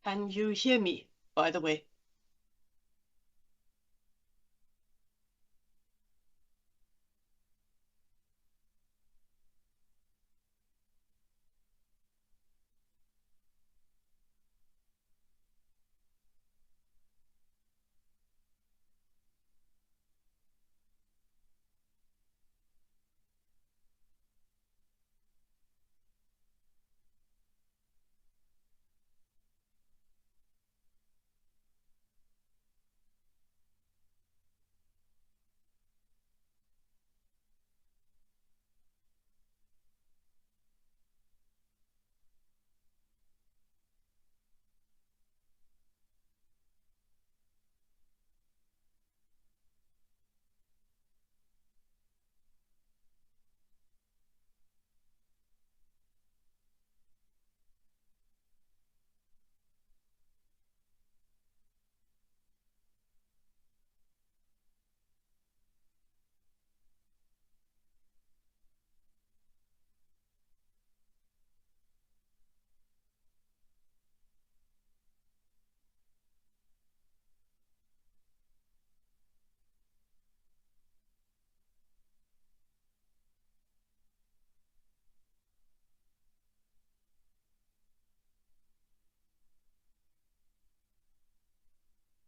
Can you hear me, by the way?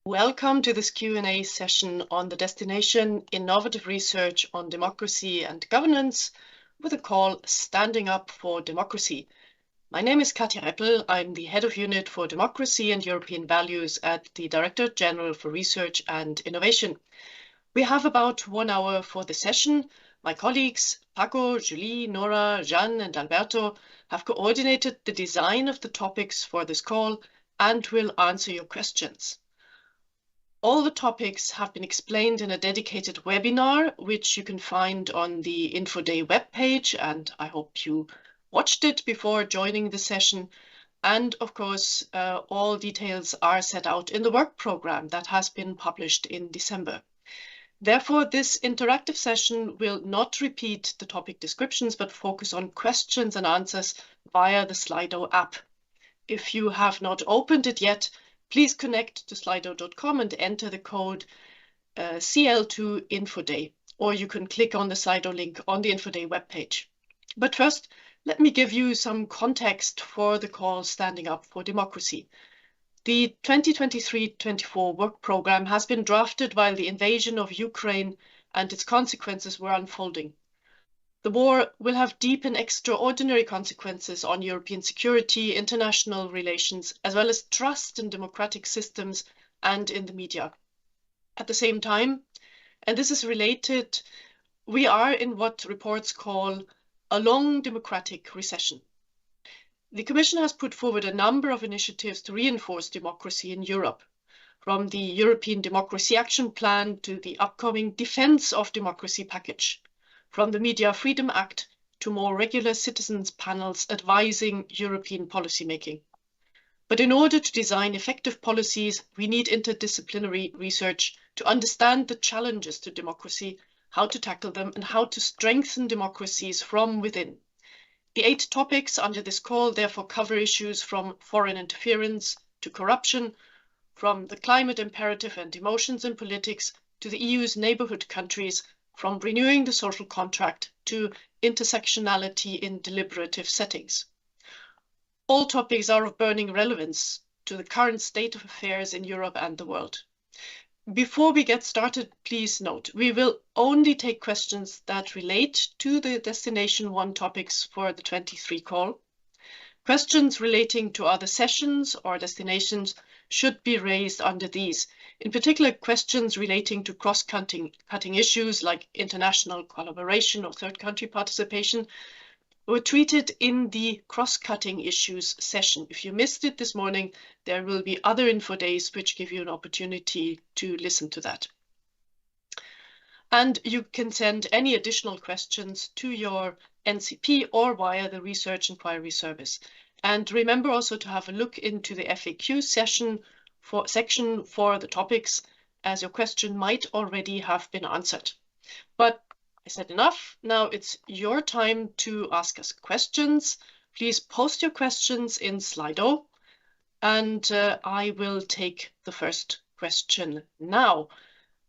Welcome to this Q&A session on the destination Innovative Research on Democracy and Governance with a call Standing Up for Democracy. My name is Katja Eppel. I'm the Head of Unit for Democracy and European Values at the Director General for Research and Innovation. We have about 1 hour for the session. My colleagues Paco, Julie, Nora, Jeanne and Alberto have coordinated the design of the topics for this call and will answer your questions. All the topics have been explained in a dedicated webinar, which you can find on the InfoDay webpage, and I hope you watched it before joining the session. And of course, all details are set out in the work program that has been published in December. Therefore, this interactive session will not repeat the topic descriptions, but focus on questions and answers via the Slido app. If you have not opened it yet, please connect to slido.com and enter the code CL2InfoDay, or you can click on the Slido link on the InfoDay webpage. But first, let me give you some context for the call Standing Up for Democracy. The 2023-24 work program has been drafted while the invasion of Ukraine and its consequences were unfolding. The war will have deep and extraordinary consequences on European security, international relations, as well as trust in democratic systems and in the media. At the same time, and this is related, we are in what reports call a long democratic recession. The Commission has put forward a number of initiatives to reinforce democracy in Europe, from the European Democracy Action Plan to the upcoming Defence of Democracy package, from the Media Freedom Act to more regular citizens' panels advising European policymaking. But in order to design effective policies, we need interdisciplinary research to understand the challenges to democracy, how to tackle them, and how to strengthen democracies from within. The 8 topics under this call therefore cover issues from foreign interference to corruption, from the climate imperative and emotions in politics to the EU's neighbourhood countries, from renewing the social contract to intersectionality in deliberative settings. All topics are of burning relevance to the current state of affairs in Europe and the world. Before we get started, please note, we will only take questions that relate to the Destination 1 topics for the 23 call. Questions relating to other sessions or destinations should be raised under these. In particular, questions relating to cross-cutting issues like international collaboration or third country participation were treated in the cross-cutting issues session. If you missed it this morning, there will be other info days which give you an opportunity to listen to that. And you can send any additional questions to your NCP or via the Research Inquiry Service. And remember also to have a look into the FAQ section section for the topics, as your question might already have been answered. But I said enough. Now it's your time to ask us questions. Please post your questions in Slido. And I will take the first question now.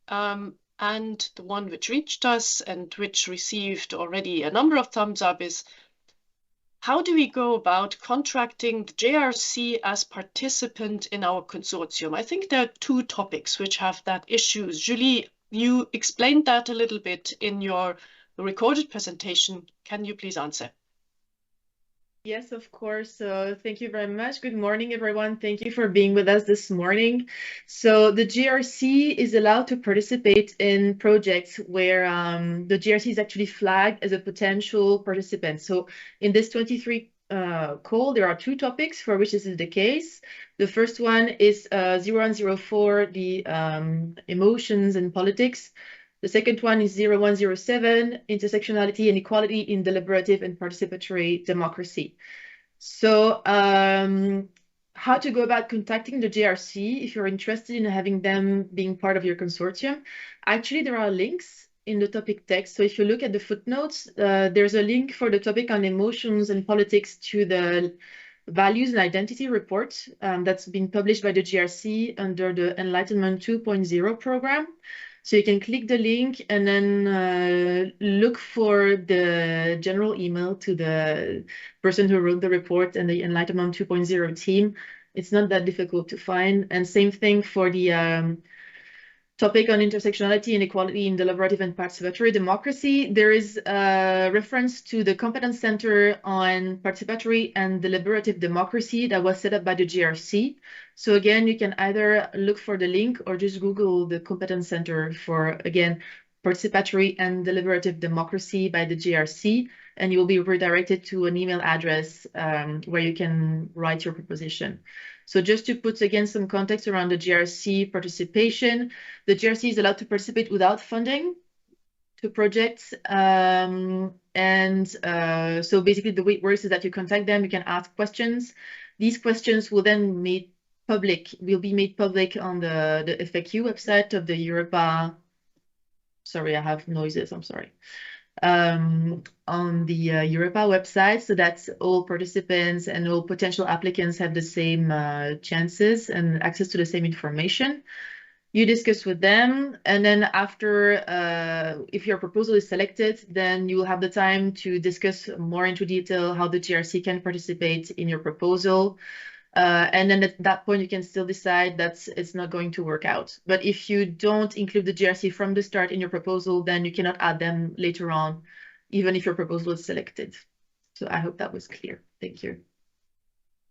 And the one which reached us and which received already a number of thumbs up is, how do we go about contracting the JRC as participant in our consortium? I think there are two topics which have that issues. Julie, you explained that a little bit in your recorded presentation. Can you please answer? Yes, of course. Thank you very much. Good morning, everyone. Thank you for being with us this morning. So the GRC is allowed to participate in projects where the GRC is actually flagged as a potential participant. So in this 23 call, there are two topics for which this is the case. The first one is 0104, the emotions and politics. The second one is 0107, intersectionality and equality in deliberative and participatory democracy. So how to go about contacting the JRC if you're interested in having them being part of your consortium. Actually, there are links in the topic text. So if you look at the footnotes, there's a link for the topic on emotions and politics to the Values and Identity report that's been published by the GRC under the Enlightenment 2.0 program. So you can click the link and then look for the general email to the person who wrote the report and the Enlightenment 2.0 team. It's not that difficult to find. And same thing for the topic on intersectionality and equality in deliberative and participatory democracy. There is a reference to the Competence Center on Participatory and Deliberative Democracy that was set up by the GRC. So again, you can either look for the link or just Google the Competence Center for, again, Participatory and Deliberative Democracy by the GRC, and you will be redirected to an email address where you can write your proposition. So just to put, again, some context around the GRC participation, the GRC is allowed to participate without funding to projects. So basically the way it works is that you contact them, you can ask questions. These questions will then will be made public on the FAQ website of the Europa. Sorry, I have noises, I'm sorry. On the Europa website, so that all participants and all potential applicants have the same chances and access to the same information. You discuss with them, and then after, if your proposal is selected, then you will have the time to discuss more into detail how the GRC can participate in your proposal. And then at that point, you can still decide that it's not going to work out. But if you don't include the GRC from the start in your proposal, then you cannot add them later on, even if your proposal is selected. So I hope that was clear. Thank you.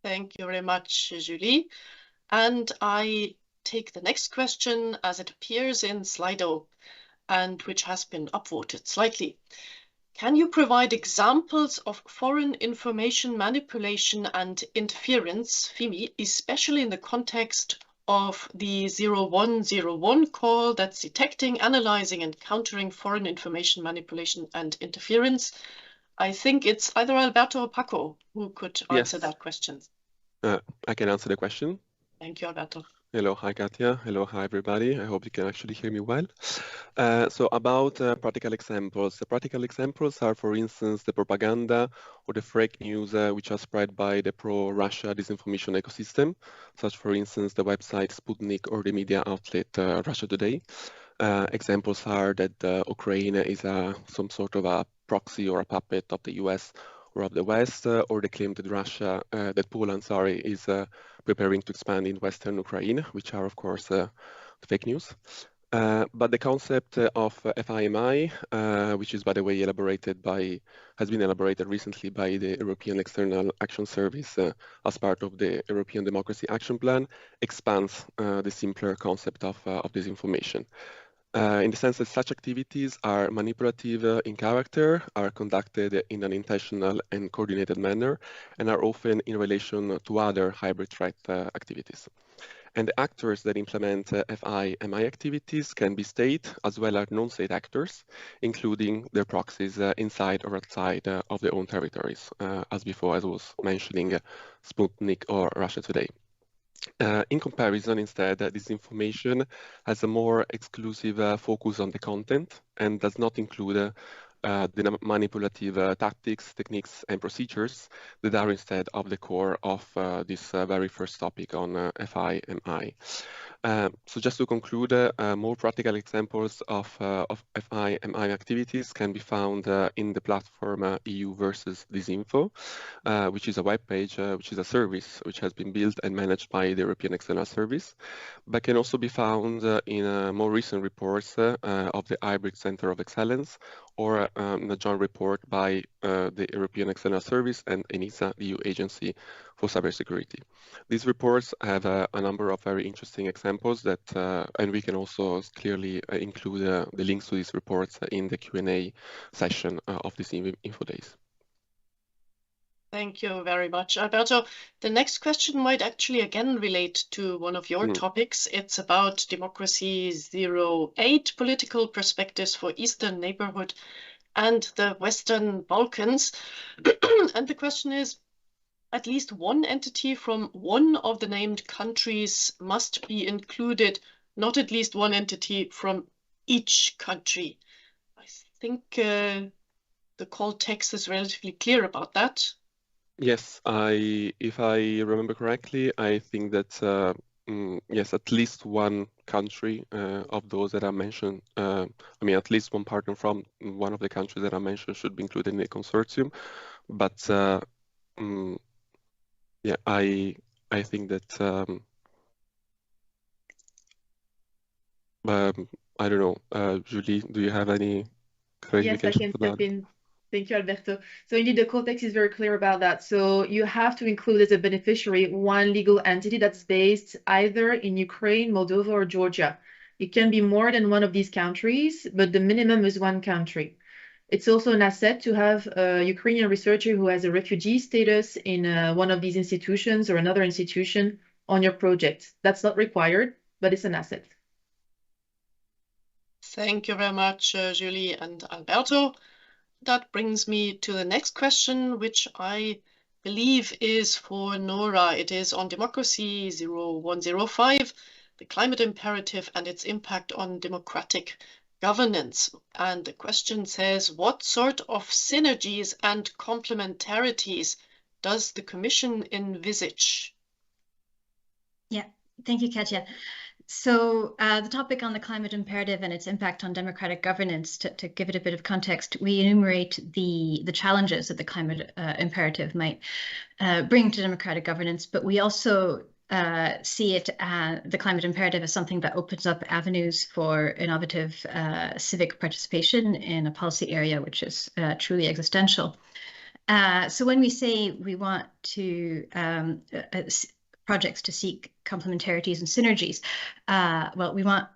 Thank you very much, Julie. And I take the next question as it appears in Slido and which has been upvoted slightly. Can you provide examples of foreign information manipulation and interference, FIMI, especially in the context of the 0101 call that's detecting, analyzing, and countering foreign information manipulation and interference? I think it's either Alberto or Paco who could answer that question. I can answer the question. Thank you, Alberto. Hello, hi Katja. Hello, hi everybody. I hope you can actually hear me well. So about practical examples. The practical examples are, for instance, the propaganda or the fake news which are spread by the pro-Russia disinformation ecosystem, such, for instance, the website Sputnik or the media outlet Russia Today. Examples are that Ukraine is some sort of a proxy or a puppet of the US or of the West, or the claim that that Poland, is preparing to expand in Western Ukraine, which are, of course, fake news. But the concept of FIMI, which is, by the way, has been elaborated recently by the European External Action Service as part of the European Democracy Action Plan, expands the simpler concept of disinformation. In the sense that such activities are manipulative in character, are conducted in an intentional and coordinated manner, and are often in relation to other hybrid threat activities. And the actors that implement FIMI activities can be state as well as non-state actors, including their proxies inside or outside of their own territories, as before, as I was mentioning, Sputnik or Russia Today. In comparison, instead, this information has a more exclusive focus on the content and does not include the manipulative tactics, techniques, and procedures that are instead of the core of this very first topic on FI/MI. So just to conclude, more practical examples of FI/MI activities can be found in the platform EU versus Disinfo, which is a web page, which is a service which has been built and managed by the European External Service, but can also be found in more recent reports of the Hybrid Center of Excellence, or a joint report by the European External Service and ENISA, the EU Agency for Cybersecurity. These reports have a number of very interesting examples that, and we can also clearly include the links to these reports in the Q&A session of this Info Days. Thank you very much, Alberto. The next question might actually again relate to one of your topics. It's about Democracy 08, political perspectives for Eastern Neighborhood and the Western Balkans. And the question is, at least one entity from one of the named countries must be included, not at least one entity from each country. I think the call text is relatively clear about that. Yes, if I remember correctly, I think that yes, at least one country of those that are mentioned, I mean, at least one partner from one of the countries that are mentioned should be included in the consortium. But yeah, I think that I don't know, Julie, do you have any clarification? Yes, I can step in. Thank you, Alberto. So indeed, the context is very clear about that. So you have to include as a beneficiary one legal entity that's based either in Ukraine, Moldova, or Georgia. It can be more than one of these countries, but the minimum is one country. It's also an asset to have a Ukrainian researcher who has a refugee status in one of these institutions or another institution on your project. That's not required, but it's an asset. Thank you very much, Julie and Alberto. That brings me to the next question, which I believe is for Nora. It is on Democracy 0105, the climate imperative and its impact on democratic governance. And the question says, what sort of synergies and complementarities does the Commission envisage? Yeah, thank you, Katja. So the topic on the climate imperative and its impact on democratic governance, to give it a bit of context, we enumerate the challenges that the climate imperative might bring to democratic governance, but we also see it, the climate imperative, as something that opens up avenues for innovative civic participation in a policy area which is truly existential. So when we say we want to projects to seek complementarities and synergies, well, we want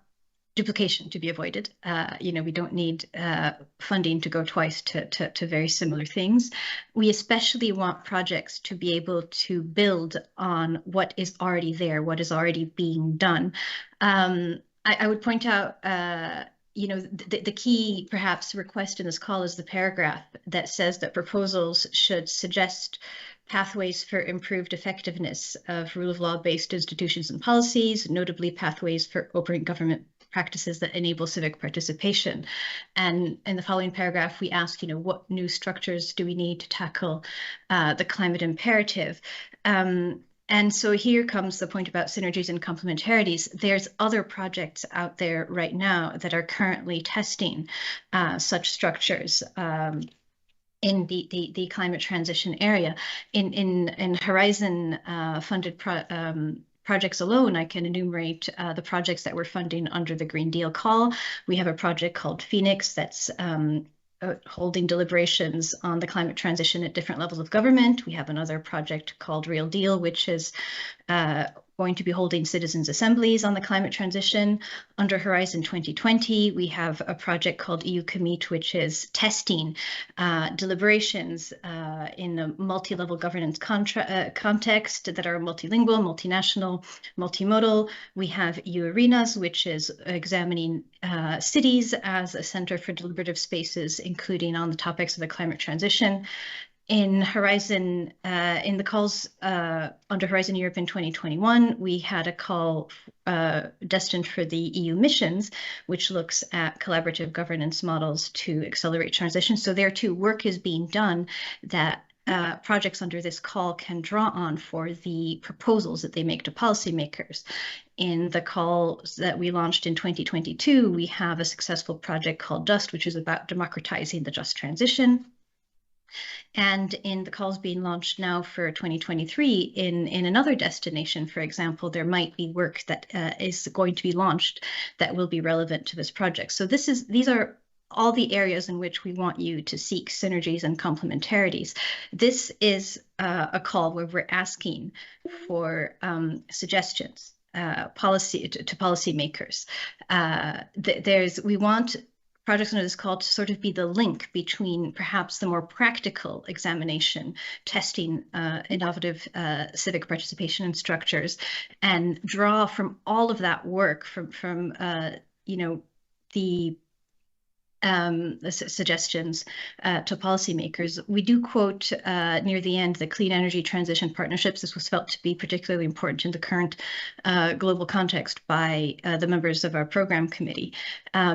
duplication to be avoided. We don't need funding to go twice to very similar things. We especially want projects to be able to build on what is already there, what is already being done. I would point out, the key perhaps request in this call is the paragraph that says that proposals should suggest pathways for improved effectiveness of rule of law-based institutions and policies, notably pathways for open government practices that enable civic participation. And in the following paragraph, we ask, what new structures do we need to tackle the climate imperative? And so here comes the point about synergies and complementarities. There's other projects out there right now that are currently testing such structures in the climate transition area. In Horizon funded projects alone, I can enumerate the projects that we're funding under the Green Deal call. We have a project called Phoenix that's holding deliberations on the climate transition at different levels of government. We have another project called Real Deal, which is going to be holding citizens' assemblies on the climate transition. Under Horizon 2020, we have a project called EU Commit, which is testing deliberations in a multi-level governance context that are multilingual, multinational, multimodal. We have EU Arenas, which is examining cities as a center for deliberative spaces, including on the topics of the climate transition. in Horizon, in the calls under Horizon Europe in 2021, we had a call destined for the EU missions, which looks at collaborative governance models to accelerate transition. So there too, work is being done that projects under this call can draw on for the proposals that they make to policymakers. In the calls that we launched in 2022, we have a successful project called JUST, which is about democratizing the just transition. And in the calls being launched now for 2023 in another destination, for example, there might be work that is going to be launched that will be relevant to this project. So these are all the areas in which we want you to seek synergies and complementarities. This is a call where we're asking for suggestions to policymakers. We want projects under this call to sort of be the link between perhaps the more practical examination, testing innovative civic participation in structures, and draw from all of that work from the suggestions to policymakers. We do quote near the end the clean energy transition partnerships. This was felt to be particularly important in the current global context by the members of our program committee,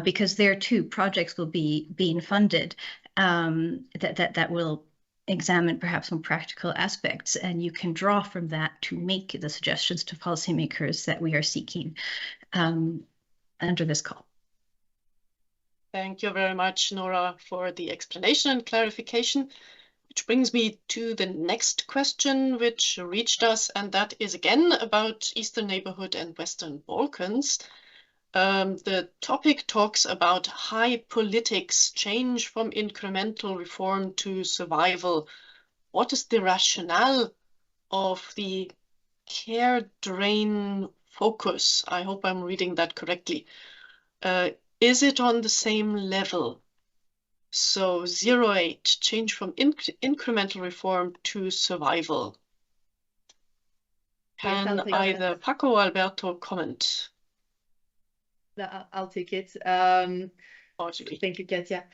because there too projects will be being funded that will examine perhaps some practical aspects, and you can draw from that to make the suggestions to policymakers that we are seeking under this call. Thank you very much, Nora, for the explanation and clarification, which brings me to the next question which reached us, and that is again about Eastern Neighborhood and Western Balkans. The topic talks about high politics, change from incremental reform to survival. What is the rationale of the care drain focus? I hope I'm reading that correctly. Is it on the same level? So 08, change from incremental reform to survival. Can either Paco or Alberto comment? I'll take it. Absolutely. Thank you, Katia.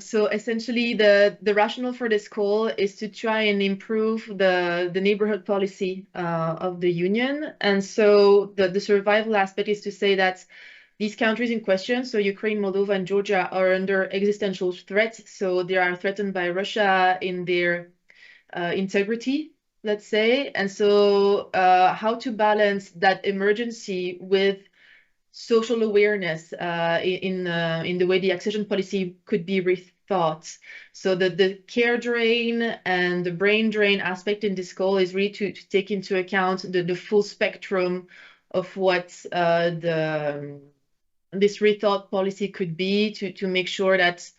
So essentially, the rationale for this call is to try and improve the neighborhood policy of the Union. And so the survival aspect is to say that these countries in question, so Ukraine, Moldova, and Georgia, are under existential threat. So they are threatened by Russia in their integrity, let's say. And so how to balance that emergency with social awareness in the way the accession policy could be rethought. So the care drain and the brain drain aspect in this call is really to take into account the full spectrum of what this rethought policy could be to make sure that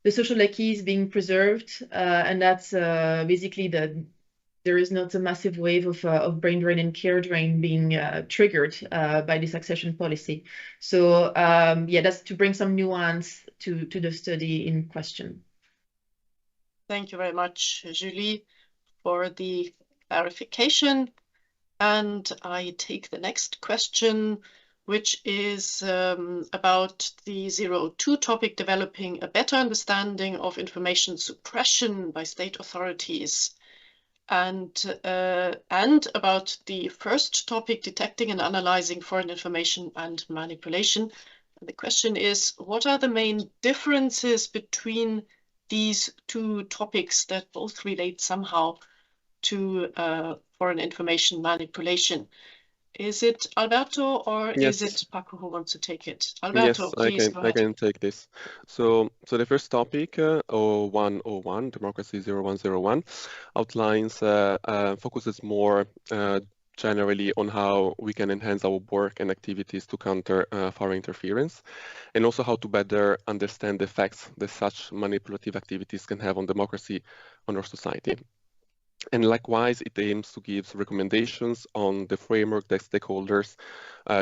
the social acquis is being preserved, and that's basically there is not a massive wave of brain drain and care drain being triggered by this accession policy. So yeah, that's to bring some nuance to the study in question. Thank you very much, Julie, for the clarification. And I take the next question, which is about the 02 topic, developing a better understanding of information suppression by state authorities. And about the first topic, detecting and analyzing foreign information and manipulation. And the question is, what are the main differences between these two topics that both relate somehow to foreign information manipulation? Is it Alberto or Yes. is it Paco who wants to take it? Alberto, Yes, please go I ahead. can take this. So the first topic, 0101, Democracy 0101, outlines, focuses more generally on how we can enhance our work and activities to counter foreign interference, and also how to better understand the effects that such manipulative activities can have on democracy, on our society. And likewise, it aims to give recommendations on the framework that stakeholders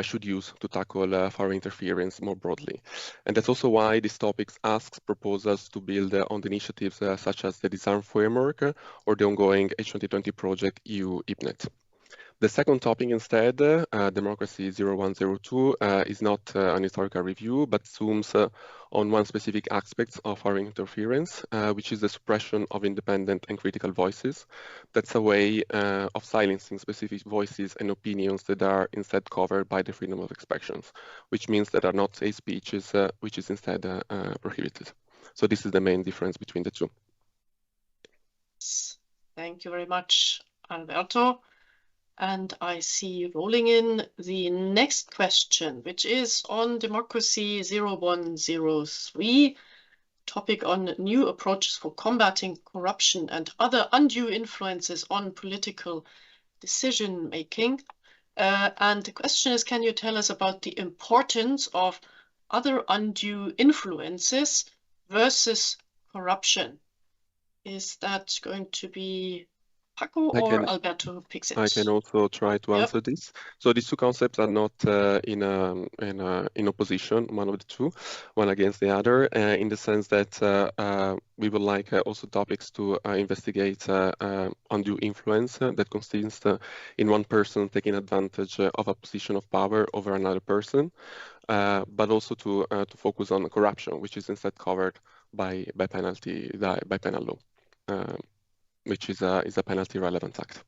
should use to tackle foreign interference more broadly. And that's also why this topic asks proposals to build on the initiatives such as the Disarm Framework or the ongoing H2020 project EU IPNET. The second topic instead, Democracy 0102, is not an historical review, but zooms on one specific aspect of foreign interference, which is the suppression of independent and critical voices. That's a way of silencing specific voices and opinions that are instead covered by the freedom of expression, which means that are not hate speeches, which is instead prohibited. So this is the main difference between the two. Thank you very much, Alberto. And I see rolling in the next question, which is on Democracy 0103, topic on new approaches for combating corruption and other undue influences on political decision making. And the question is, can you tell us about the importance of other undue influences versus corruption? Is that going to be Paco or Alberto who picks it? I can also try to answer this. So these two concepts are not in opposition, one of the two, one against the other, in the sense that we would like also topics to investigate undue influence that consists in one person taking advantage of a position of power over another person, but also to focus on corruption, which is instead covered by penal law. Which is a penalty relevant act.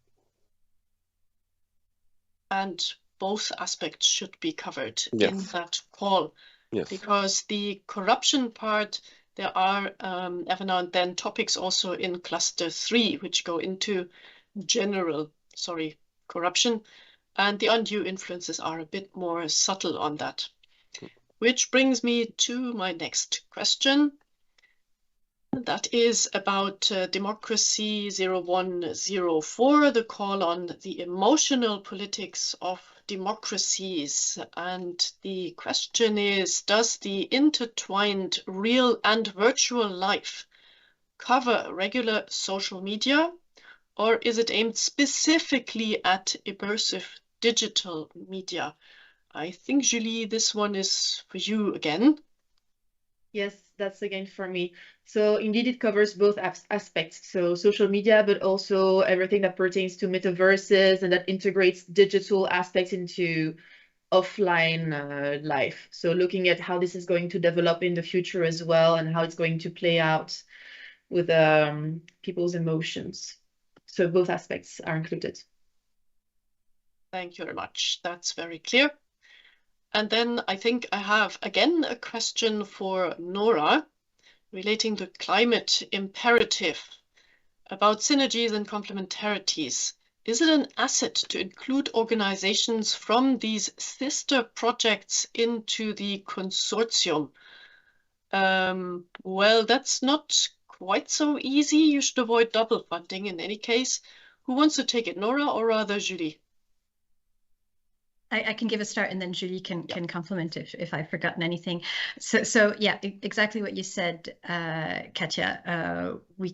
And both aspects should be covered in that call. Yes. Because the corruption part, there are every now and then topics also in cluster 3, which go into corruption. And the undue influences are a bit more subtle on that. Which brings me to my next question. That is about Democracy 0104, the call on the emotional politics of democracies. And the question is, does the intertwined real and virtual life cover regular social media, or is it aimed specifically at immersive digital media? I think, Julie, this one is for you again. Yes, that's again for me. So indeed, it covers both aspects. So social media, but also everything that pertains to metaverses and that integrates digital aspects into offline life. So looking at how this is going to develop in the future as well, and how it's going to play out with people's emotions. So both aspects are included. Thank you very much. That's very clear. And then I think I have, again, a question for Nora relating to climate imperative about synergies and complementarities. Is it an asset to include organizations from these sister projects into the consortium? Well, that's not quite so easy. You should avoid double funding in any case. Who wants to take it, Nora or rather Julie? I can give a start and then Julie can complement if I've forgotten anything. So yeah, exactly what you said, Katja. We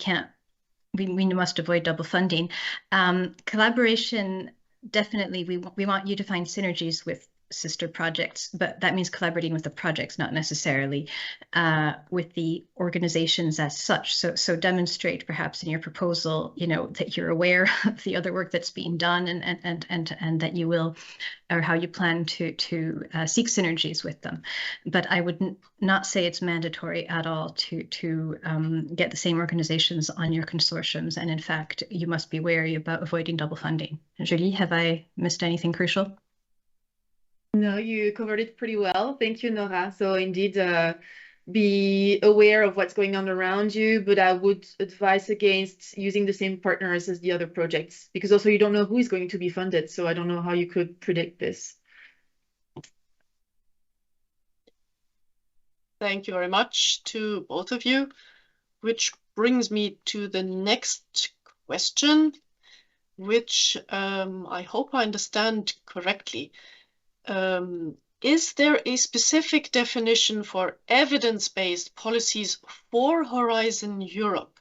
must avoid double funding. Collaboration, definitely, we want you to find synergies with sister projects, but that means collaborating with the projects, not necessarily with the organizations as such. So demonstrate perhaps in your proposal, that you're aware of the other work that's being done and that you will, or how you plan to seek synergies with them. But I would not say it's mandatory at all to get the same organizations on your consortiums. And in fact, you must be wary about avoiding double funding. Julie, have I missed anything crucial? No, you covered it pretty well. Thank you, Nora. So indeed, be aware of what's going on around you, but I would advise against using the same partners as the other projects, because also you don't know who is going to be funded. So I don't know how you could predict this. Thank you very much to both of you, which brings me to the next question, which I hope I understand correctly. Is there a specific definition for evidence-based policies for Horizon Europe?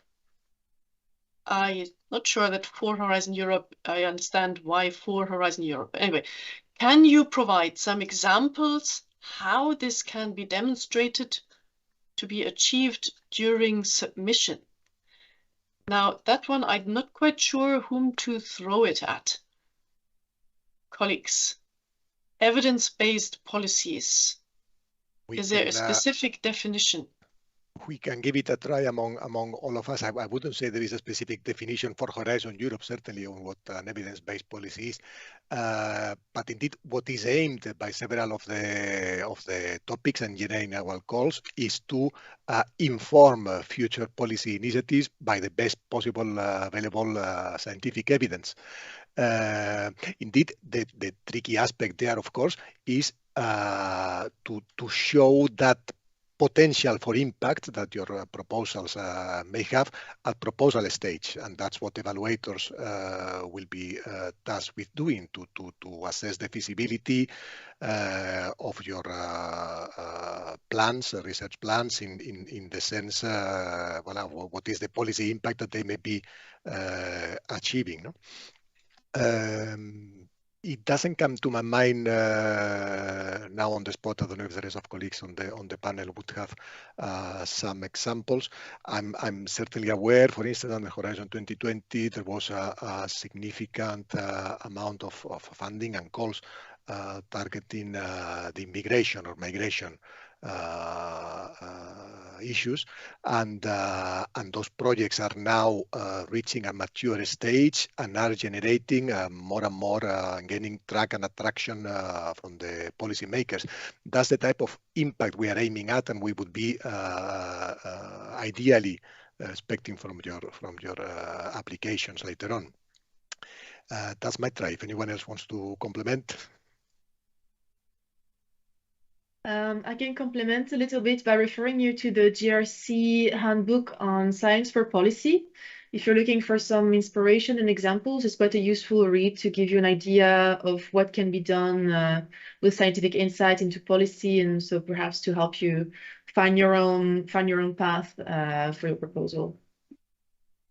I'm not sure that for Horizon Europe, I understand why for Horizon Europe. Anyway, can you provide some examples how this can be demonstrated to be achieved during submission? Now, that one, I'm not quite sure whom to throw it at. colleagues, evidence-based policies. Is there a specific definition? We can give it a try among all of us. I wouldn't say there is a specific definition for Horizon Europe, certainly, on what an evidence-based policy is. But indeed, what is aimed by several of the topics and generating our calls is to inform future policy initiatives by the best possible available scientific evidence. Indeed, the tricky aspect there, of course, is to show that potential for impact that your proposals may have at proposal stage, and that's what evaluators will be tasked with doing to assess the feasibility of your plans, research plans, in the sense, what is the policy impact that they may be achieving. No? It doesn't come to my mind now on the spot. I don't know if the rest of colleagues on the panel would have some examples. I'm certainly aware, for instance, on the Horizon 2020, there was a significant amount of funding and calls targeting the immigration or migration issues, and those projects are now reaching a mature stage and are generating more and more, gaining track and attraction from the policymakers. That's the type of impact we are aiming at, and we would be ideally expecting from your applications later on. That's my try. If anyone else wants to complement. I can complement a little bit by referring you to the GRC handbook on science for policy. If you're looking for some inspiration and examples, it's quite a useful read to give you an idea of what can be done with scientific insight into policy, and so perhaps to help you find your own path for your proposal.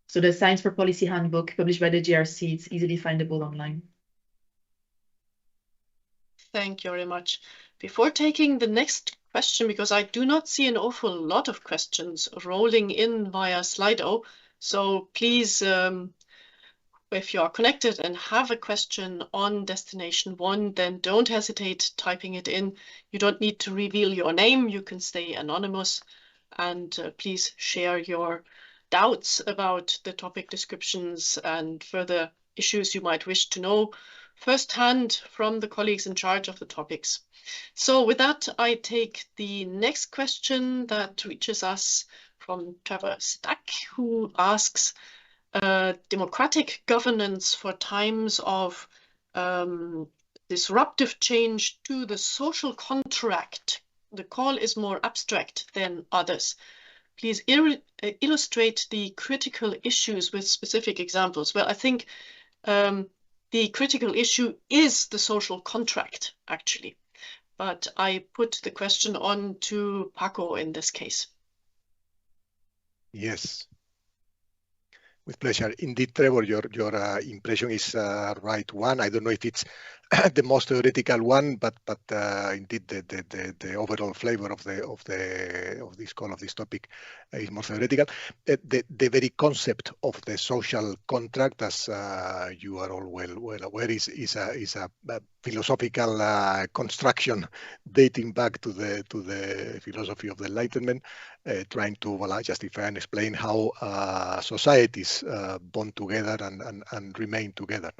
So the Science for Policy handbook published by the GRC, it's easily findable online. Thank you very much. Before taking the next question, because I do not see an awful lot of questions rolling in via Slido, so please, if you are connected and have a question on Destination 1, then don't hesitate typing it in. You don't need to reveal your name. You can stay anonymous, and please share your doubts about the topic descriptions and further issues you might wish to know firsthand from the colleagues in charge of the topics. So with that, I take the next question that reaches us from Trevor Stack, who asks, democratic governance for times of disruptive change to the social contract. The call is more abstract than others. Please illustrate the critical issues with specific examples. Well, I think the critical issue is the social contract, actually. But I put the question on to Paco in this case. Yes, with pleasure. Indeed, Trevor, your impression is right one. I don't know if it's the most theoretical one, but indeed the overall flavor of this call, of this topic, is more theoretical. The very concept of the social contract, as you are all well aware, is a philosophical construction dating back to the philosophy of the Enlightenment, trying to justify and explain how societies bond together and remain together.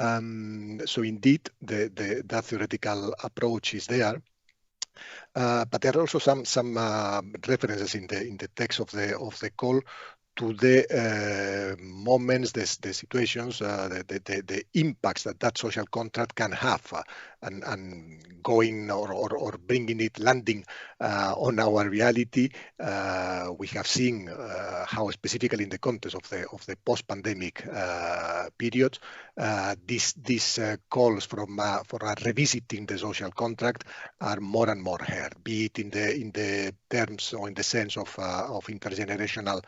So indeed, that theoretical approach is there, but there are also some references in the text of the call to the moments, the situations, the impacts that social contract can have, and going or bringing it, landing on our reality. We have seen how, specifically in the context of the post-pandemic period, these calls for revisiting the social contract are more and more heard, be it in the terms or in the sense of intergenerational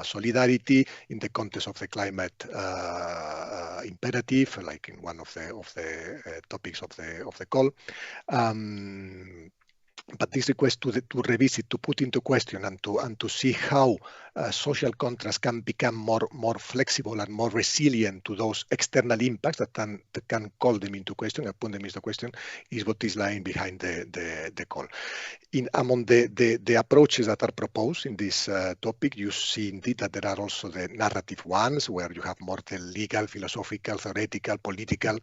solidarity, in the context of the climate imperative, like in one of the topics of the call, But this request to revisit, to put into question, and to see how social contracts can become more flexible and more resilient to those external impacts that can call them into question and put them into question, is what is lying behind the call. Among the approaches that are proposed in this topic, you see indeed that there are also the narrative ones, where you have more the legal, philosophical, theoretical, political,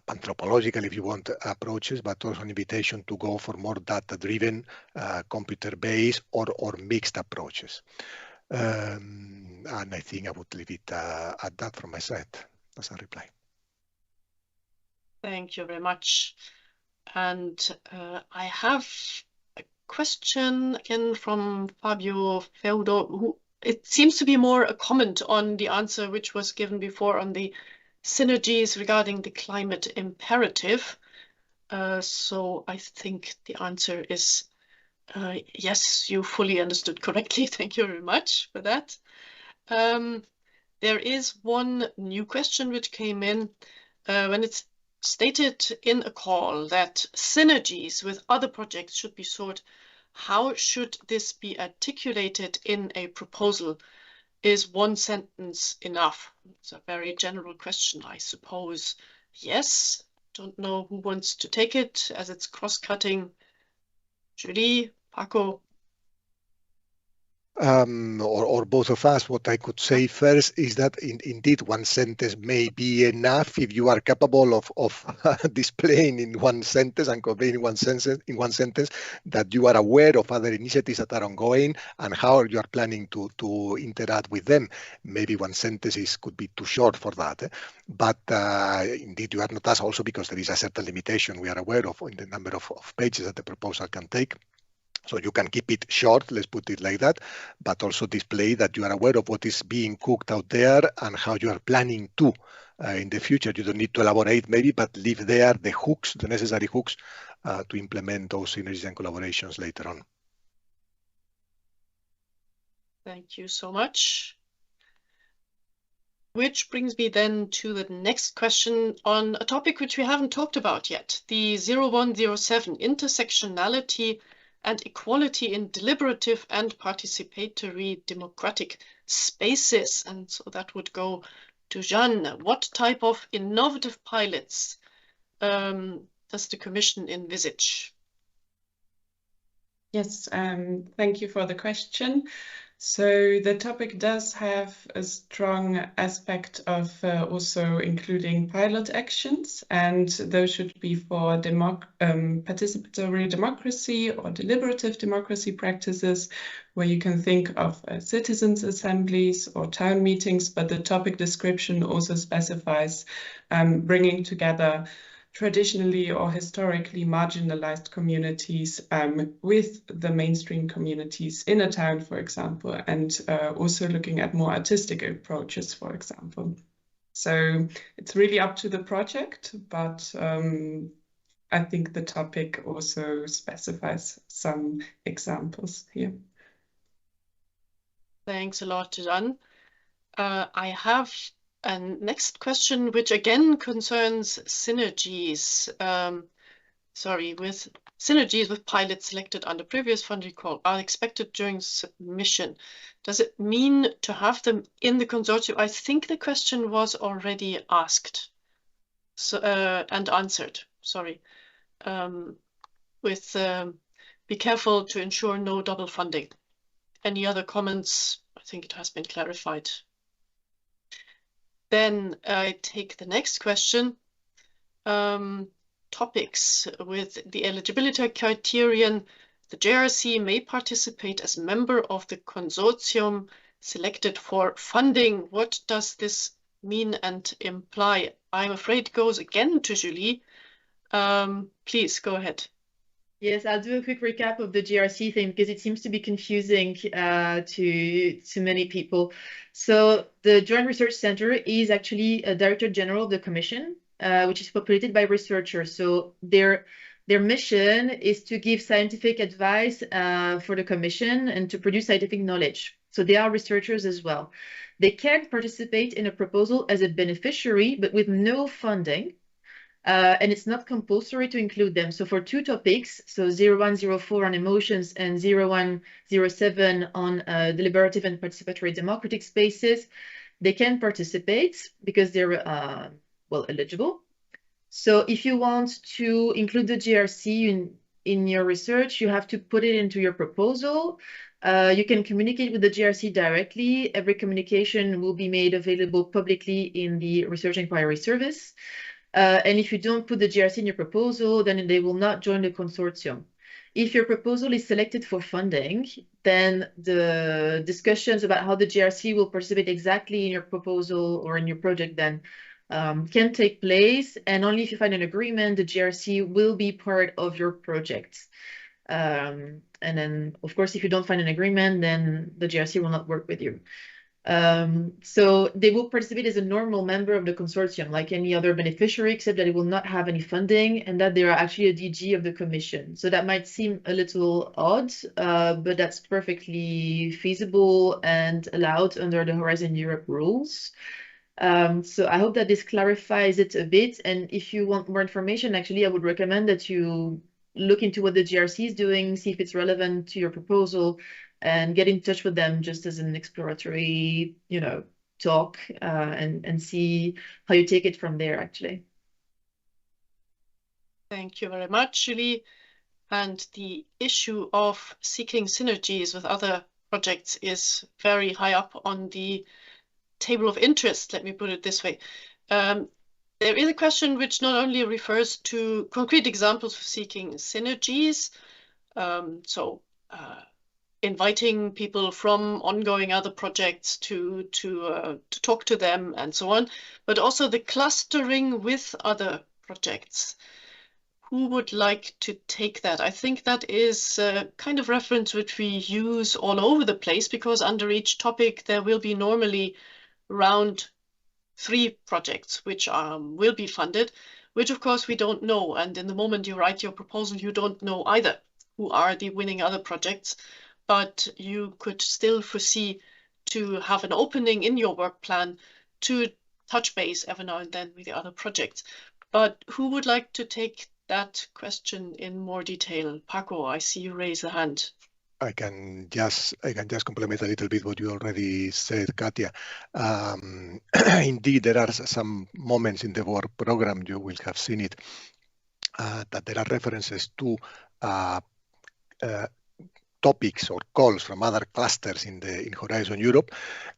anthropological, if you want, approaches, but also an invitation to go for more data-driven, computer-based, or mixed approaches. And I think I would leave it at that from my side as a reply. Thank you very much. And I have a question again from Fabio Feudo, who it seems to be more a comment on the answer which was given before on the synergies regarding the climate imperative. So I think the answer is yes, you fully understood correctly. Thank you very much for that. There is one new question which came in when it's stated in a call that synergies with other projects should be sought. How should this be articulated in a proposal? Is one sentence enough? It's a very general question, I suppose. Yes. Don't know who wants to take it, as it's cross-cutting. Julie, Paco? Or both of us. What I could say first is that indeed one sentence may be enough if you are capable of displaying in one sentence and conveying in one sentence that you are aware of other initiatives that are ongoing and how you are planning to interact with them. Maybe one sentence could be too short for that, but indeed you are not asked, also because there is a certain limitation we are aware of in the number of pages that the proposal can take. So you can keep it short, let's put it like that, but also display that you are aware of what is being cooked out there and how you are planning to in the future. You don't need to elaborate maybe, but leave there the hooks, the necessary hooks to implement those synergies and collaborations later on. Thank you so much. Which brings me then to the next question on a topic which we haven't talked about yet, the 0107, intersectionality and equality in deliberative and participatory democratic spaces. And so that would go to Jeanne. What type of innovative pilots does the Commission envisage? Yes, thank you for the question. So the topic does have a strong aspect of also including pilot actions, and those should be for participatory democracy or deliberative democracy practices, where you can think of citizens' assemblies or town meetings, but the topic description also specifies bringing together traditionally or historically marginalized communities with the mainstream communities in a town, for example, and also looking at more artistic approaches, for example. So it's really up to the project, but I think the topic also specifies some examples here. Thanks a lot, Jeanne. I have a next question, which again concerns synergies. With synergies with pilots selected under previous funding call are expected during submission. Does it mean to have them in the consortium? I think the question was already asked and answered. Sorry. Be careful to ensure no double funding. Any other comments? I think it has been clarified. Then I take the next question. Topics with the eligibility criterion. The JRC may participate as member of the consortium selected for funding. What does this mean and imply? I'm afraid it goes again to Julie. Please go ahead. Yes, I'll do a quick recap of the GRC thing because it seems to be confusing to many people. So the Joint Research Center is actually a Director General of the Commission, which is populated by researchers. So their mission is to give scientific advice for the Commission and to produce scientific knowledge. So they are researchers as well. They can participate in a proposal as a beneficiary, but with no funding. and it's not compulsory to include them. So for 2 topics, so 0104 on emotions and 0107 on deliberative and participatory democratic spaces, they can participate because they're well eligible. So if you want to include the GRC in your research, you have to put it into your proposal. You can communicate with the GRC directly. Every communication will be made available publicly in the Research Inquiry Service. And if you don't put the GRC in your proposal, then they will not join the consortium. If your proposal is selected for funding, then the discussions about how the GRC will participate exactly in your proposal or in your project then can take place. And only if you find an agreement, the GRC will be part of your project. And then, of course, if you don't find an agreement, then the GRC will not work with you. So they will participate as a normal member of the consortium, like any other beneficiary, except that it will not have any funding and that they are actually a DG of the Commission. So that might seem a little odd, but that's perfectly feasible and allowed under the Horizon Europe rules. So I hope that this clarifies it a bit. And if you want more information, actually, I would recommend that you look into what the GRC is doing, see if it's relevant to your proposal, and get in touch with them just as an exploratory, talk, and see how you take it from there, actually. Thank you very much, Julie. And the issue of seeking synergies with other projects is very high up on the table of interest, let me put it this way. There is a question which not only refers to concrete examples for seeking synergies, inviting people from ongoing other projects to talk to them and so on, but also the clustering with other projects. Who would like to take that? I think that is a kind of reference which we use all over the place, because under each topic there will be normally around 3 projects which will be funded, which of course we don't know. And in the moment you write your proposal, you don't know either who are the winning other projects, but you could still foresee to have an opening in your work plan to touch base every now and then with the other projects. But who would like to take that question in more detail? Paco, I see you raise a hand. I can just complement a little bit what you already said, Katia. Indeed, there are some moments in the work program, you will have seen it, that there are references to topics or calls from other clusters in Horizon Europe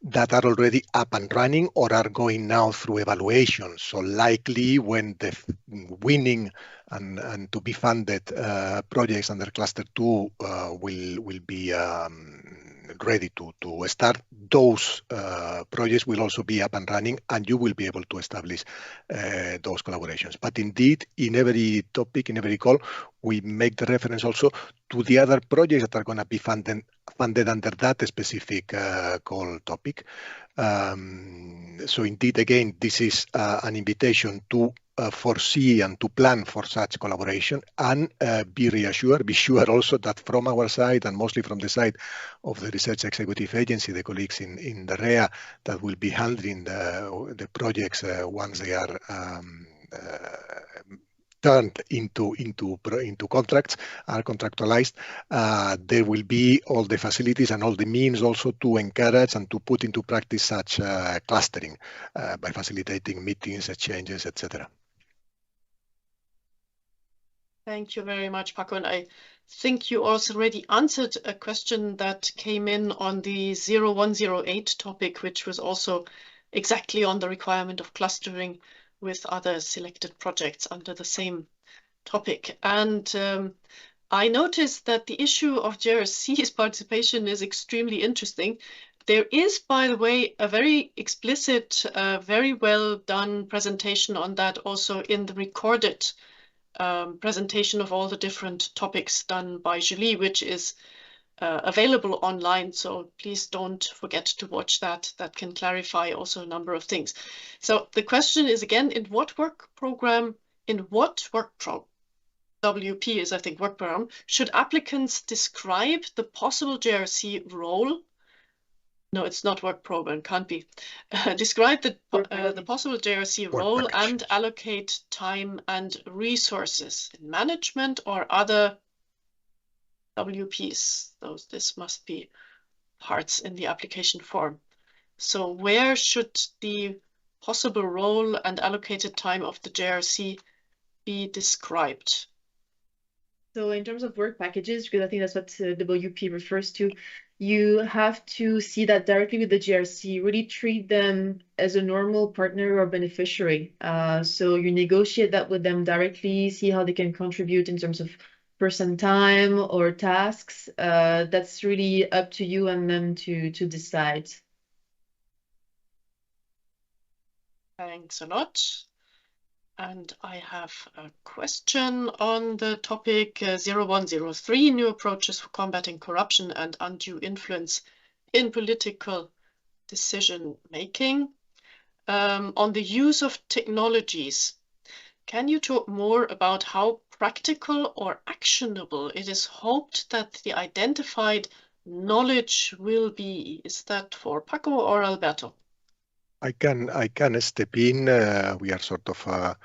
that are already up and running or are going now through evaluation. So likely when the winning and to be funded projects under cluster 2 will be ready to start, those projects will also be up and running, and you will be able to establish those collaborations. But indeed, in every topic, in every call, we make the reference also to the other projects that are going to be funded under that specific call topic. So indeed, again, this is an invitation to foresee and to plan for such collaboration, and be sure also that from our side, and mostly from the side of the Research Executive Agency, the colleagues in the REA that will be handling the projects once they are turned into contracts, are contractualized, there will be all the facilities and all the means also to encourage and to put into practice such clustering by facilitating meetings, exchanges, etc. Thank you very much, Paco. And I think you also already answered a question that came in on the 0108 topic, which was also exactly on the requirement of clustering with other selected projects under the same topic. And I noticed that the issue of GRC's participation is extremely interesting. There is, by the way, a very explicit, very well done presentation on that also in the recorded presentation of all the different topics done by Julie, which is available online. So please don't forget to watch that. That can clarify also a number of things. So the question is again, in what work program, WP is, I think, work program, should applicants describe the possible GRC role No, it's not work program, can't be. Describe the possible JRC role and allocate time and resources in management or other WPs. This must be parts in the application form. So where should the possible role and allocated time of the JRC be described? So in terms of work packages, because I think that's what WP refers to, you have to see that directly with the JRC, really treat them as a normal partner or beneficiary. So you negotiate that with them directly, see how they can contribute in terms of person time or tasks. That's really up to you and them to decide. Thanks a lot. And I have a question on the topic 0103, new approaches for combating corruption and undue influence in political decision making. On the use of technologies, can you talk more about how practical or actionable it is hoped that the identified knowledge will be? Is that for Paco or Alberto? I can step in. We are sort of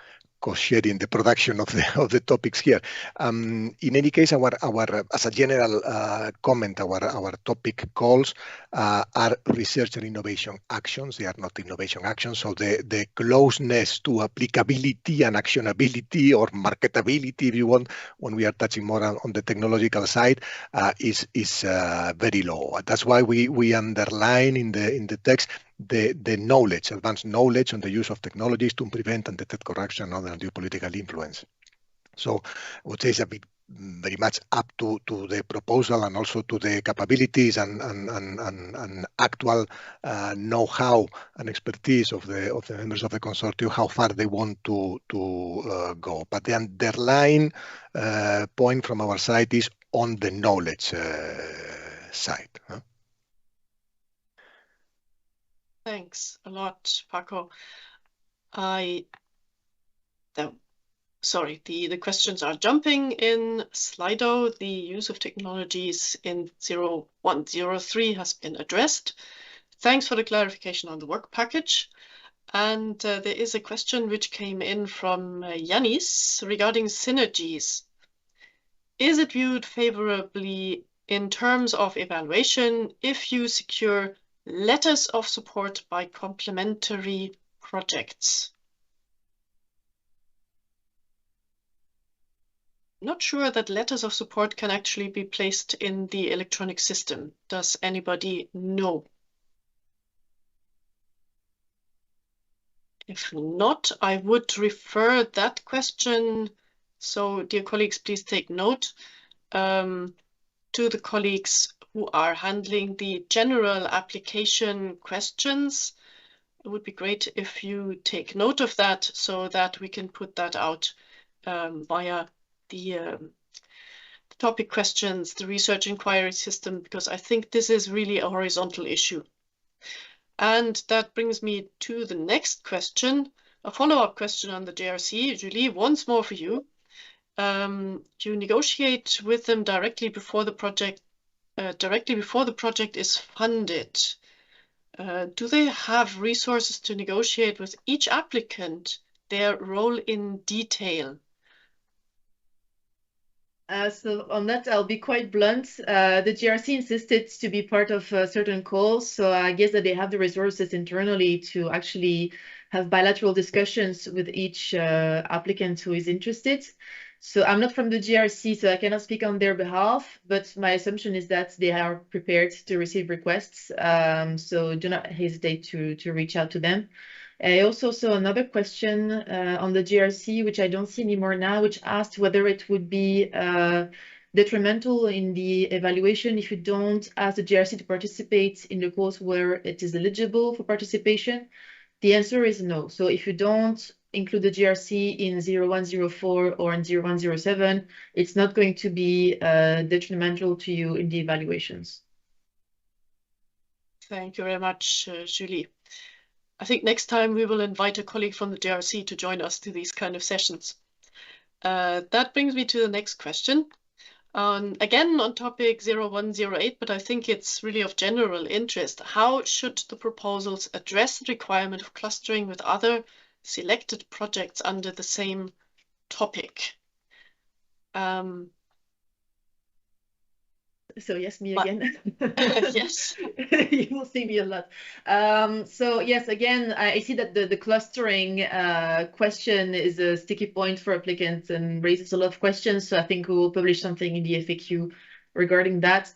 co-sharing the production of the topics here. In any case, our as a general comment, our topic calls are research and innovation actions. They are not innovation actions. So the closeness to applicability and actionability or marketability, if you want, when we are touching more on the technological side, is very low. That's why we underline in the text the knowledge, advanced knowledge on the use of technologies to prevent and detect corruption and undue political influence. So I would say it's a bit very much up to the proposal and also to the capabilities and actual know-how and expertise of the members of the consortium, how far they want to go. But the underlying point from our side is on the knowledge side. Thanks a lot, Paco. Sorry, the questions are jumping in Slido. The use of technologies in 0103 has been addressed. Thanks for the clarification on the work package. And there is a question which came in from Yanis regarding synergies. Is it viewed favorably in terms of evaluation if you secure letters of support by complementary projects? Not sure that letters of support can actually be placed in the electronic system. Does anybody know? If not, I would refer that question. So, dear colleagues, please take note to the colleagues who are handling the general application questions. It would be great if you take note of that so that we can put that out via the topic questions, the research inquiry system, because I think this is really a horizontal issue. And that brings me to the next question, a follow-up question on the JRC. Julie, once more for you. You negotiate with them directly before the project is funded. Do they have resources to negotiate with each applicant their role in detail? So on that, I'll be quite blunt. The GRC insisted to be part of certain calls, so I guess that they have the resources internally to actually have bilateral discussions with each applicant who is interested. So I'm not from the GRC, so I cannot speak on their behalf, but my assumption is that they are prepared to receive requests. So do not hesitate to reach out to them. I also saw another question on the GRC, which I don't see anymore now, which asked whether it would be detrimental in the evaluation if you don't ask the GRC to participate in the calls where it is eligible for participation. The answer is no. So if you don't include the GRC in 0104 or in 0107, it's not going to be detrimental to you in the evaluations. Thank you very much, Julie. I think next time we will invite a colleague from the JRC to join us to these kind of sessions. That brings me to the next question. Again, on topic 0108, but I think it's really of general interest. How should the proposals address the requirement of clustering with other selected projects under the same topic? So yes, me again. Yes. You will see me a lot. So yes, again, I see that the clustering question is a sticky point for applicants and raises a lot of questions. So I think we will publish something in the FAQ regarding that.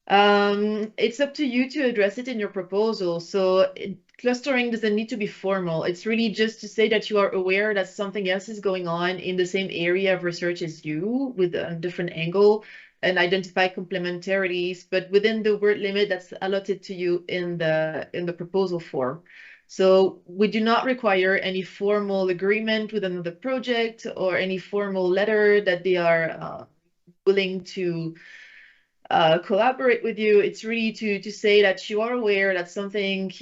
It's up to you to address it in your proposal. So clustering doesn't need to be formal. It's really just to say that you are aware that something else is going on in the same area of research as you with a different angle, and identify complementarities, but within the word limit that's allotted to you in the proposal form. So we do not require any formal agreement with another project or any formal letter that they are willing to collaborate with you. It's really to say that you are aware that something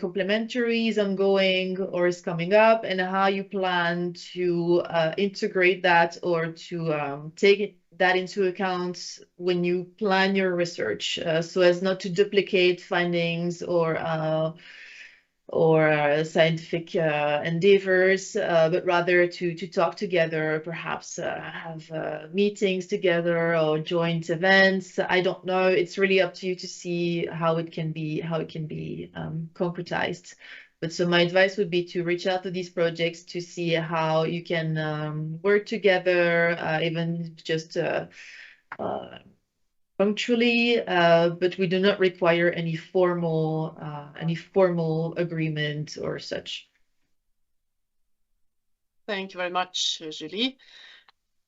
complementary is ongoing or is coming up, and how you plan to integrate that or to take that into account when you plan your research, so as not to duplicate findings or scientific endeavors, but rather to talk together, perhaps have meetings together or joint events. I don't know. It's really up to you to see how it can be concretized. But so my advice would be to reach out to these projects to see how you can work together, even just punctually, but we do not require any formal agreement or such. Thank you very much, Julie.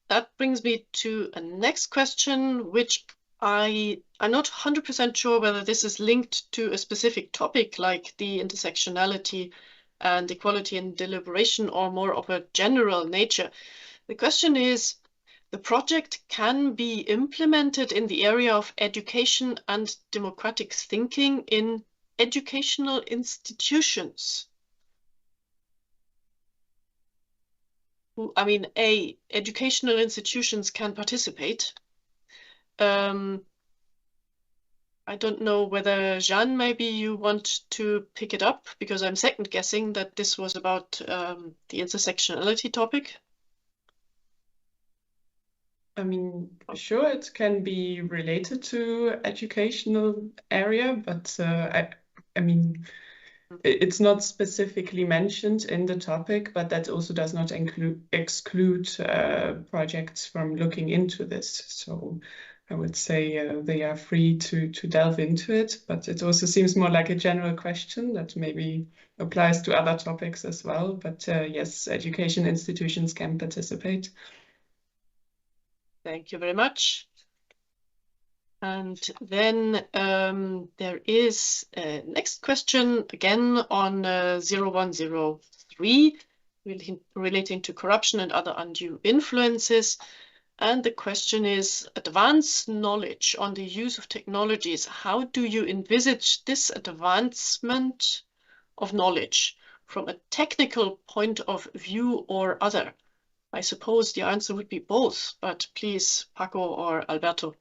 That brings me to a next question, which I'm not 100% sure whether this is linked to a specific topic like the intersectionality and equality in deliberation, or more of a general nature. The question is, the project can be implemented in the area of education and democratic thinking in educational institutions. I mean, educational institutions can participate. I don't know whether Jeanne, maybe you want to pick it up, because I'm second guessing that this was about the intersectionality topic. I mean, sure, it can be related to educational area, but I mean, it's not specifically mentioned in the topic, but that also does not exclude projects from looking into this. So I would say they are free to delve into it, but it also seems more like a general question that maybe applies to other topics as well. But yes, education institutions can participate. Thank you very much. And then there is a next question again on 0103 relating to corruption and other undue influences. And the question is, advanced knowledge on the use of technologies. How do you envisage this advancement of knowledge from a technical point of view or other? I suppose the answer would be both, but please, Paco or Alberto.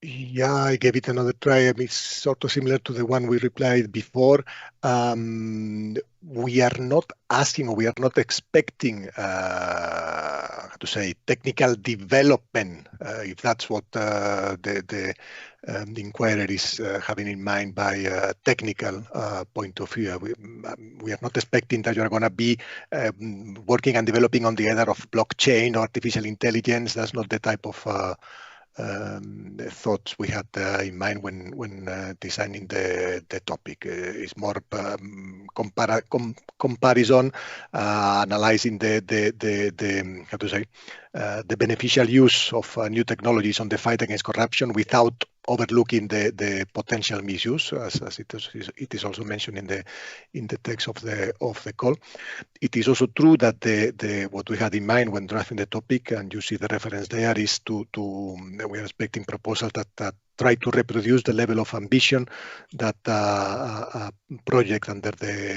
Yeah, I gave it another try. It's sort of similar to the one we replied before. We are not asking, or we are not expecting, how to say, technical development, if that's what the inquirer is having in mind by a technical point of view. We are not expecting that you are going to be working and developing on the other of blockchain or artificial intelligence. That's not the type of thoughts we had in mind when designing the topic. It's more comparison, analyzing the how to say, the beneficial use of new technologies on the fight against corruption without overlooking the potential misuse, as it is also mentioned in the text of the call. It is also true that what we had in mind when drafting the topic, and you see the reference there, is we are expecting proposals that try to reproduce the level of ambition that a project under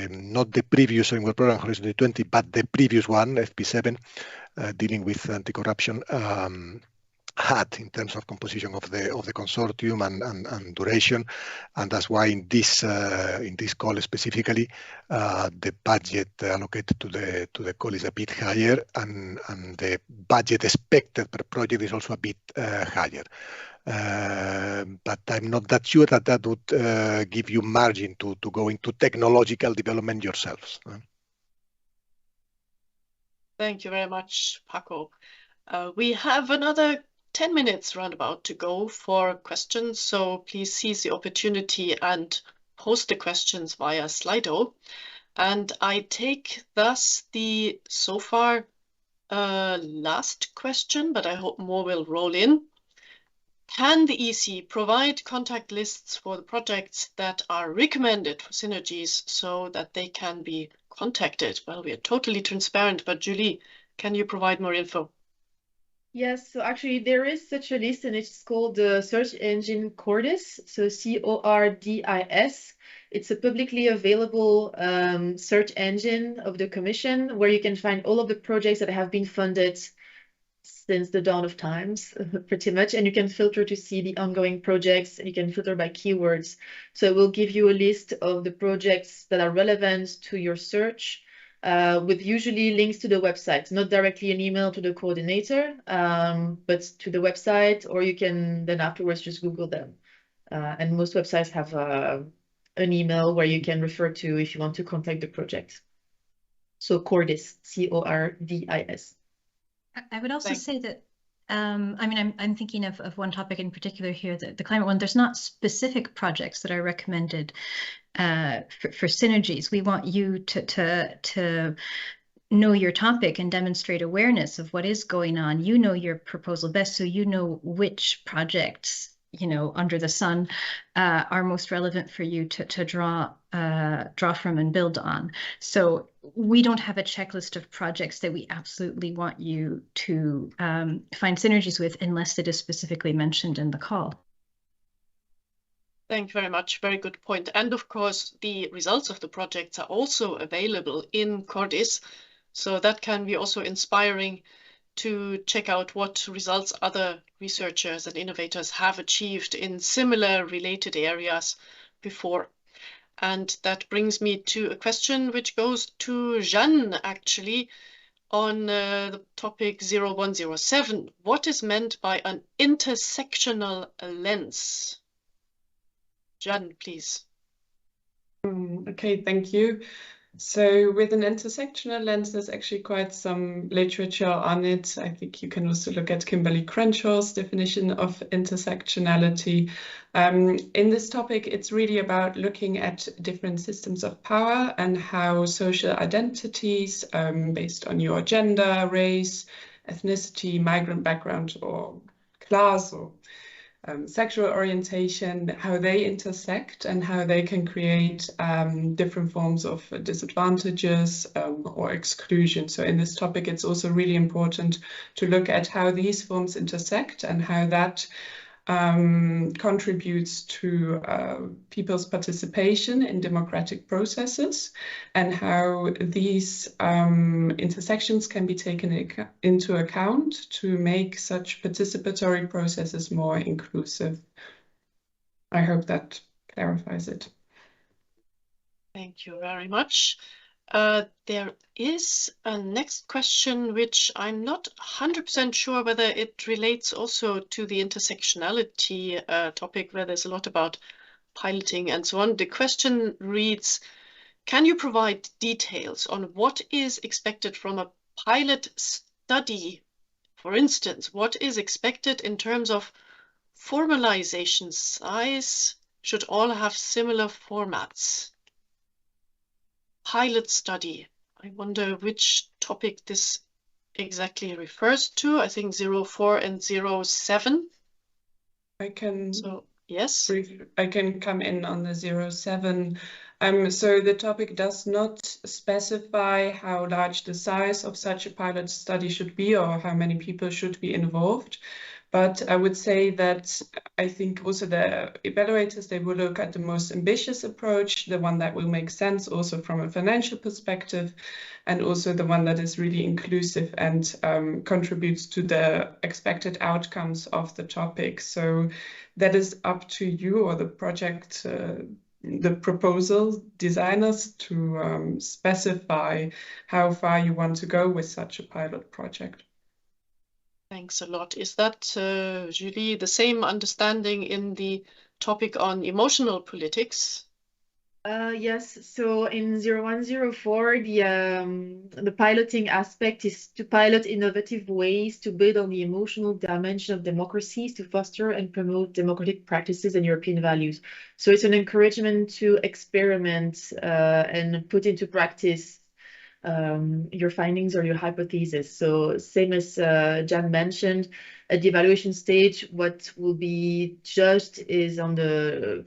not the previous framework program Horizon 2020, but the previous one, FP7, dealing with anti-corruption, had in terms of composition of the consortium and duration, and that's why in this call specifically, the budget allocated to the call is a bit higher, and the budget expected per project is also a bit higher. But I'm not that sure that would give you margin to go into technological development yourselves. Thank you very much, Paco. We have another 10 minutes roundabout to go for questions, so please seize the opportunity and post the questions via Slido. And I take thus the so far last question, but I hope more will roll in. Can the EC provide contact lists for the projects that are recommended for Synergies so that they can be contacted? Well, we are totally transparent, but Julie, can you provide more info? Yes, so actually there is such a list, and it's called the search engine Cordis, so CORDIS. It's a publicly available search engine of the Commission where you can find all of the projects that have been funded since the dawn of times, pretty much, and you can filter to see the ongoing projects, and you can filter by keywords. So it will give you a list of the projects that are relevant to your search, with usually links to the website, not directly an email to the coordinator, but to the website, or you can then afterwards just Google them. And most websites have an email where you can refer to if you want to contact the project. So Cordis, CORDIS. I would also say that, I mean, I'm thinking of one topic in particular here, the climate one. There's not specific projects that are recommended for Synergies. We want you to know your topic and demonstrate awareness of what is going on. You know your proposal best, so you know which projects, you know, under the sun are most relevant for you to draw from and build on. So we don't have a checklist of projects that we absolutely want you to find synergies with unless it is specifically mentioned in the call. Thank you very much. Very good point. And of course, the results of the projects are also available in Cordis. So that can be also inspiring to check out what results other researchers and innovators have achieved in similar related areas before. And that brings me to a question which goes to Jeanne, actually, on the topic 0107. What is meant by an intersectional lens? Jeanne, please. Okay, thank you. So with an intersectional lens, there's actually quite some literature on it. I think you can also look at Kimberly Crenshaw's definition of intersectionality. In this topic, it's really about looking at different systems of power and how social identities based on your gender, race, ethnicity, migrant background, or class, or sexual orientation, how they intersect and how they can create different forms of disadvantages or exclusion. So in this topic, it's also really important to look at how these forms intersect and how that contributes to people's participation in democratic processes, and how these intersections can be taken into account to make such participatory processes more inclusive. I hope that clarifies it. Thank you very much. There is a next question, which I'm not 100% sure whether it relates also to the intersectionality topic, where there's a lot about piloting and so on. The question reads, can you provide details on what is expected from a pilot study? For instance, what is expected in terms of formalization size? Should all have similar formats? Pilot study. I wonder which topic this exactly refers to. I think 04 and 07. I can come in on the 07. So the topic does not specify how large the size of such a pilot study should be or how many people should be involved. But I would say that I think also the evaluators, they will look at the most ambitious approach, the one that will make sense also from a financial perspective, and also the one that is really inclusive and contributes to the expected outcomes of the topic. So that is up to you or the project, the proposal designers to specify how far you want to go with such a pilot project. Thanks a lot. Is that, Julie, the same understanding in the topic on emotional politics? Yes, so in 0104, the piloting aspect is to pilot innovative ways to build on the emotional dimension of democracies to foster and promote democratic practices and European values. So it's an encouragement to experiment and put into practice your findings or your hypothesis. So same as Jan mentioned, at the evaluation stage, what will be judged is on the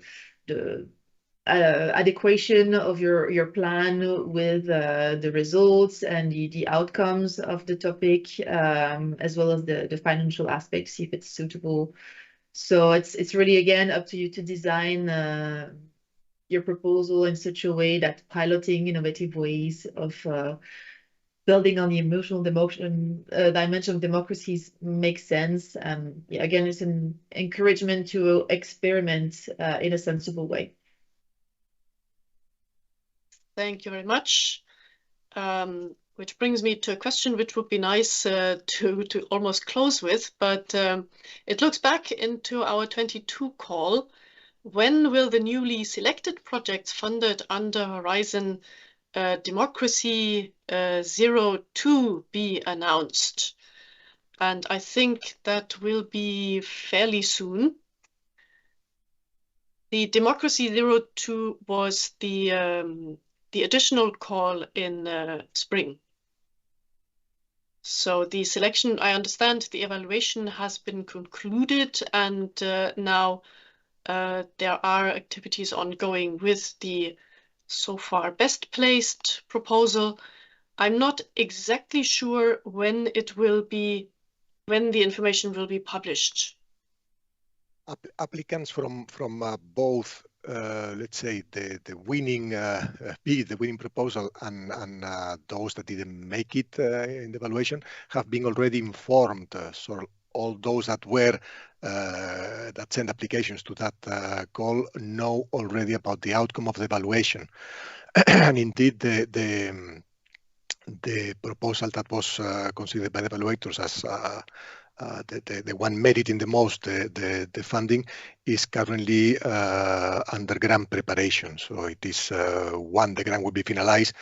adequation of your plan with the results and the outcomes of the topic, as well as the financial aspects, see if it's suitable. So it's really, again, up to you to design your proposal in such a way that piloting innovative ways of building on the emotional dimension of democracies makes sense. Yeah, again, it's an encouragement to experiment in a sensible way. Thank you very much. Which brings me to a question which would be nice to almost close with, but it looks back into our 22 call. When will the newly selected projects funded under Horizon Democracy 02 be announced? And I think that will be fairly soon. The Democracy 02 was the additional call in spring. So the selection, I understand the evaluation has been concluded, and now there are activities ongoing with the so far best placed proposal. I'm not exactly sure when the information will be published. Applicants from both, let's say, the winning bid, the winning proposal, and those that didn't make it in the evaluation have been already informed. So all those that were that sent applications to that call know already about the outcome of the evaluation. And indeed, the proposal that was considered by the evaluators as the one meriting the most the funding is currently under grant preparation. So it is when the grant will be finalized,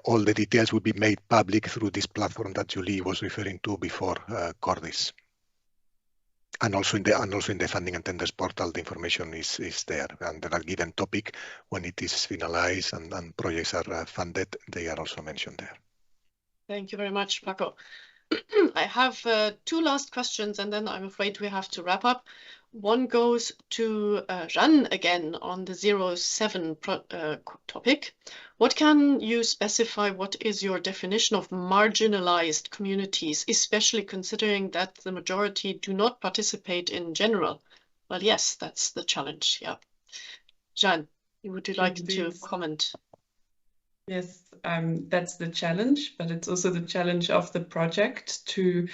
all the details will be made public through this platform that Julie was referring to before, Cordis. And also in the funding and tenders portal, the information is there, and there are given topic when it is finalized and projects are funded. They are also mentioned there. Thank you very much, Paco. I have two last questions, and then I'm afraid we have to wrap up. One goes to Jan again on the 07 topic. What can you specify? What is your definition of marginalized communities, especially considering that the majority do not participate in general? Well, yes, that's the challenge. Yeah. Jan, would you like to comment? Yes, that's the challenge, but it's also the challenge of the project to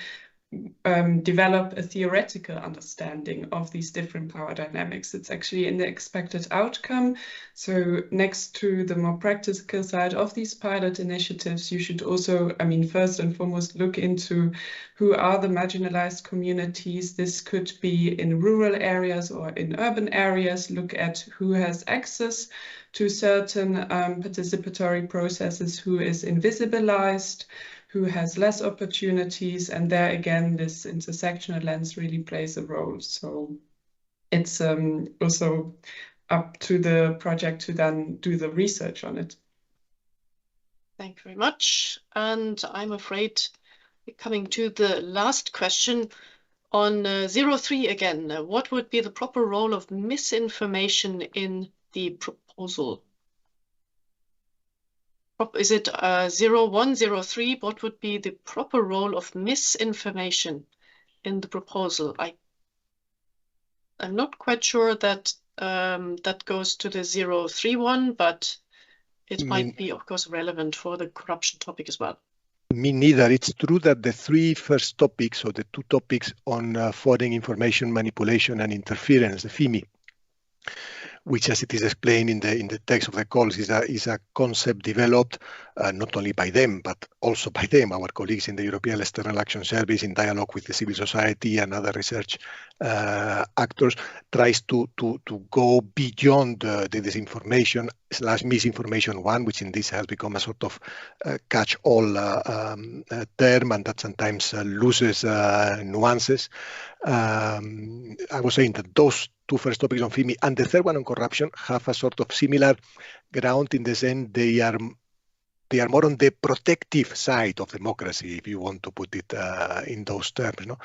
develop a theoretical understanding of these different power dynamics. It's actually in the expected outcome. So next to the more practical side of these pilot initiatives, you should also, first and foremost, look into who are the marginalized communities. This could be in rural areas or in urban areas. Look at who has access to certain participatory processes, who is invisibilized, who has less opportunities, and there again, this intersectional lens really plays a role. So it's also up to the project to then do the research on it. Thank you very much. And I'm afraid we're coming to the last question on 03 again. What would be the proper role of misinformation in the proposal? Is it 0103? What would be the proper role of misinformation in the proposal? I I'm not quite sure that that goes to the 031, but it might be, of course, relevant for the corruption topic as well. Me neither. It's true that the three first topics, or the two topics on foreign information manipulation and interference, the FIMI, which, as it is explained in the text of the calls, is a concept developed not only by them, but also by them, our colleagues in the European External Action Service, in dialogue with the civil society and other research actors, tries to go beyond the disinformation / misinformation one, which in this has become a sort of catch-all term, and that sometimes loses nuances. I was saying that those two first topics on FIMI and the third one on corruption have a sort of similar ground in the sense they are more on the protective side of democracy, if you want to put it in those terms. No?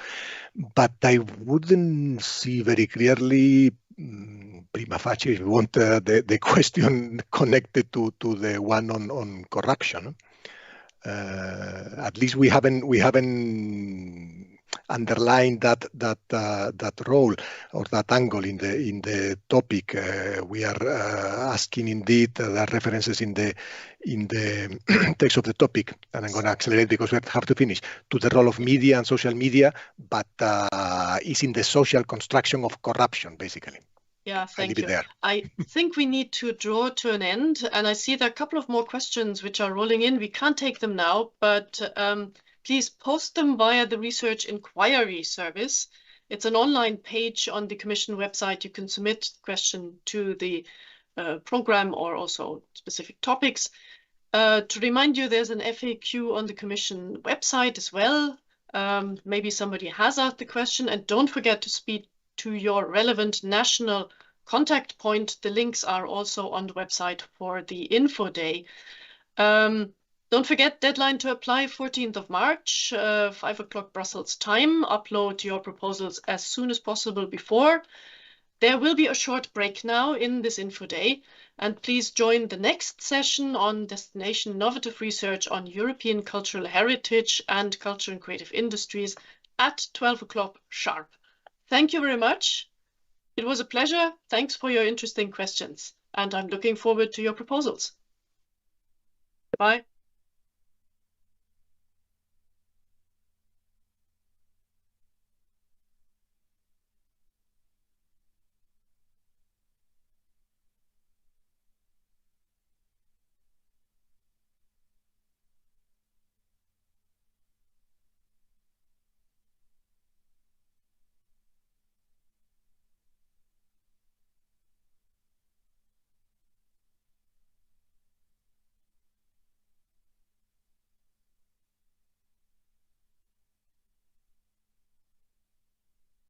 But I wouldn't see very clearly, prima facie, if you want, the question connected to the one on corruption. At least we haven't underlined that role or that angle in the topic. We are asking indeed the references in the text of the topic, and I'm going to accelerate because we have to finish, to the role of media and social media, but is in the social construction of corruption, basically. Yeah, thank you. I think we need to draw to an end, and I see there are a couple of more questions which are rolling in. We can't take them now, but please post them via the Research Inquiry Service. It's an online page on the Commission website. You can submit the question to the program or also specific topics. To remind you, there's an FAQ on the Commission website as well. Maybe somebody has asked the question, and don't forget to speak to your relevant national contact point. The links are also on the website for the info day. Don't forget, deadline to apply 14th of March, 5 o'clock Brussels time. Upload your proposals as soon as possible before. There will be a short break now in this info day, and please join the next session on Destination Innovative Research on European Cultural Heritage and Culture and Creative Industries at 12 o'clock sharp. Thank you very much. It was a pleasure. Thanks for your interesting questions, and I'm looking forward to your proposals. Bye.